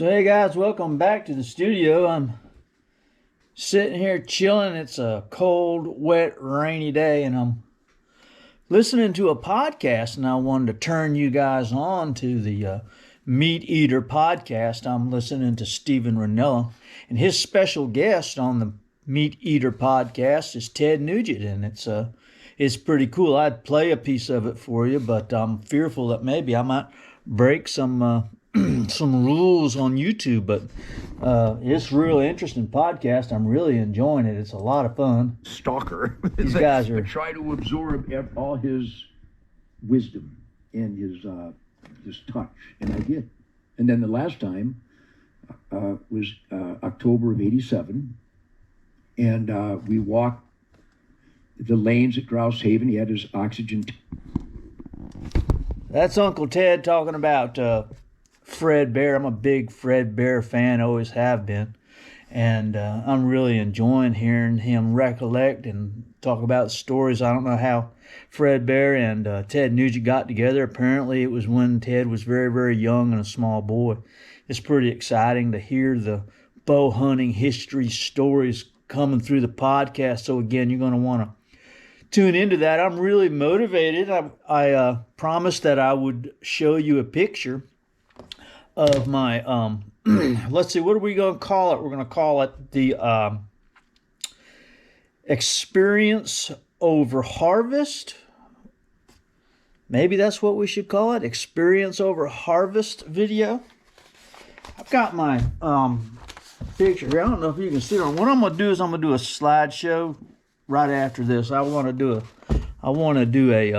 So hey guys, welcome back to the studio. I'm sitting here chilling. It's a cold, wet, rainy day, and I'm listening to a podcast, and I wanted to turn you guys on to the Meat Eater podcast. I'm listening to Stephen Ranella, and his special guest on the Meat Eater podcast is Ted Nugent, and it's pretty cool. I'd play a piece of it for you, but I'm fearful that maybe I might break some some rules on YouTube, but it's a really interesting podcast. I'm really enjoying it. It's a lot of fun. Stalker. These guys are try to absorb all his wisdom and his touch, and I did. And then the last time was October of '87, and we walked the lanes at Grouse Haven. He had his oxygen. That's Uncle Ted talking about Fred Bear. I'm a big Fred Bear fan, always have been, and I'm really enjoying hearing him recollect and talk about stories. I don't know how Fred Bear and Ted Nugent got together. Apparently it was when Ted was very, very young and a small boy. It's pretty exciting to hear the bow hunting history stories coming through the podcast. So again, you're going to want to tune into that. I'm really motivated. I promised that I would show you a picture of my let's see, what are we going to call it? We're going to call it the experience over harvest. Maybe that's what we should call it, experience over harvest video. I've got my picture here. I don't know if you can see it. What I'm going to do is I'm going to do a slideshow right after this. I want to do a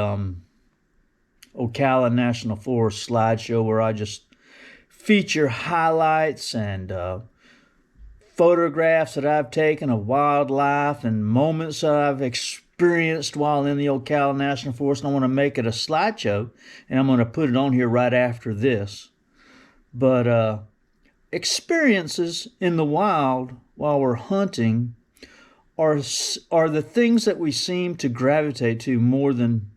Ocala National Forest slideshow where I just feature highlights and photographs that I've taken of wildlife and moments that I've experienced while in the Ocala National Forest. And I want to make it a slideshow, and I'm going to put it on here right after this. But experiences in the wild while we're hunting are the things that we seem to gravitate to more than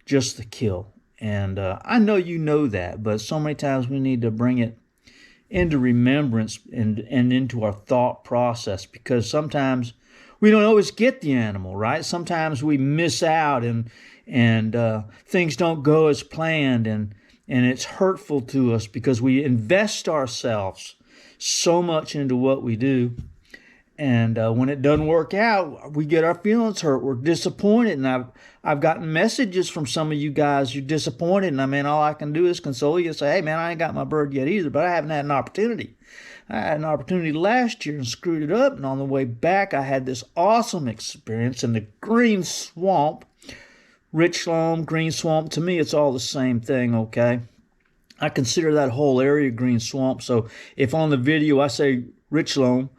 just the kill. And I know you know that, but so many times we need to bring it into remembrance and into our thought process, because sometimes we don't always get the animal, right? Sometimes we miss out and things don't go as planned, and it's hurtful to us because we invest ourselves so much into what we do. And when it doesn't work out, we get our feelings hurt. We're disappointed. And I've gotten messages from some of you guys. You're disappointed. And I mean, all I can do is console you and say, hey, man, I ain't got my bird yet either, but I haven't had an opportunity. I had an opportunity last year and screwed it up. And on the way back, I had this awesome experience in the green swamp. Rich loam, green swamp. To me, it's all the same thing, okay? I consider that whole area green swamp. So if on the video I say rich loam,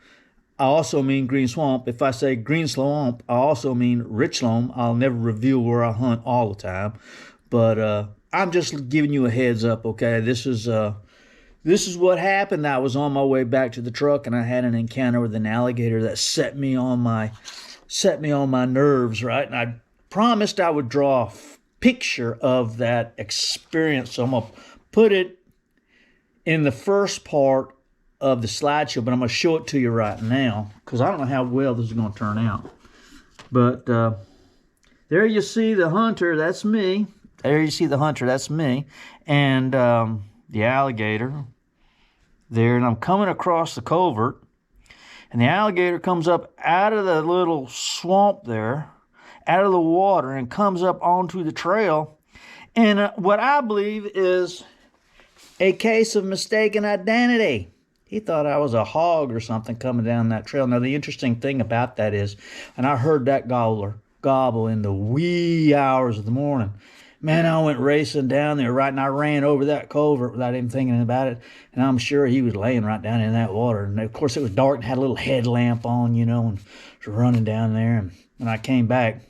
I also mean green swamp. If I say green swamp, I also mean rich loam. I'll never reveal where I hunt all the time, but I'm just giving you a heads up. Okay, this is what happened. I was on my way back to the truck, and I had an encounter with an alligator that set me on my nerves. Right, and I promised I would draw a picture of that experience. So I'm gonna put it in the first part of the slideshow, but I'm going to show it to you right now because I don't know how well this is going to turn out. But there you see the hunter, that's me. There you see the hunter, that's me. And the alligator there. And I'm coming across the culvert, and the alligator comes up out of the little swamp there, out of the water, and comes up onto the trail. And what I believe is a case of mistaken identity. He thought I was a hog or something coming down that trail. Now, the interesting thing about that is, and I heard that gobbler gobble in the wee hours of the morning. Man, I went racing down there, right, and I ran over that culvert without even thinking about it. And I'm sure he was laying right down in that water. And, of course, it was dark and had a little headlamp on, you know, and was running down there. And when I came back,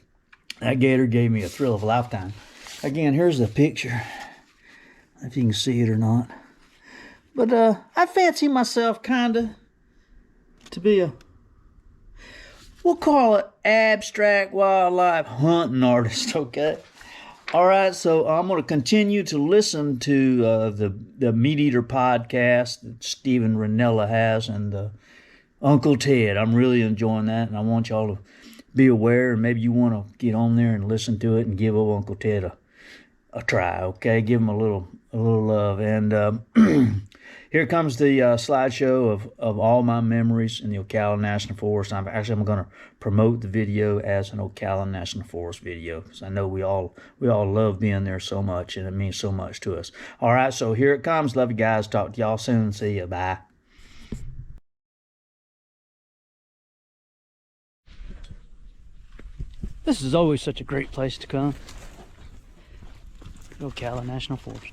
that gator gave me a thrill of a lifetime. Again, here's the picture, if you can see it or not. But I fancy myself kind of to be we'll call it abstract wildlife hunting artist, okay? All right, so I'm going to continue to listen to the Meat Eater podcast that Stephen Ranella has and Uncle Ted. I'm really enjoying that, and I want y'all to be aware, and maybe you want to get on there and listen to it and give old Uncle Ted a try. Okay, give him a little love. And here comes the slideshow of all my memories in the Ocala National Forest. I'm going to promote the video as an Ocala National Forest video because I know we all love being there so much, and it means so much to us. All right, so here it comes. Love you guys. Talk to y'all soon. See you. Bye. This is always such a great place to come. Ocala National Forest.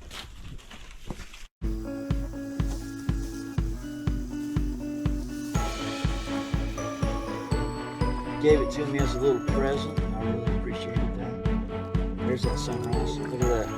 Gave it to me as a little present, and I really appreciated that. There's that sunrise. Look at that.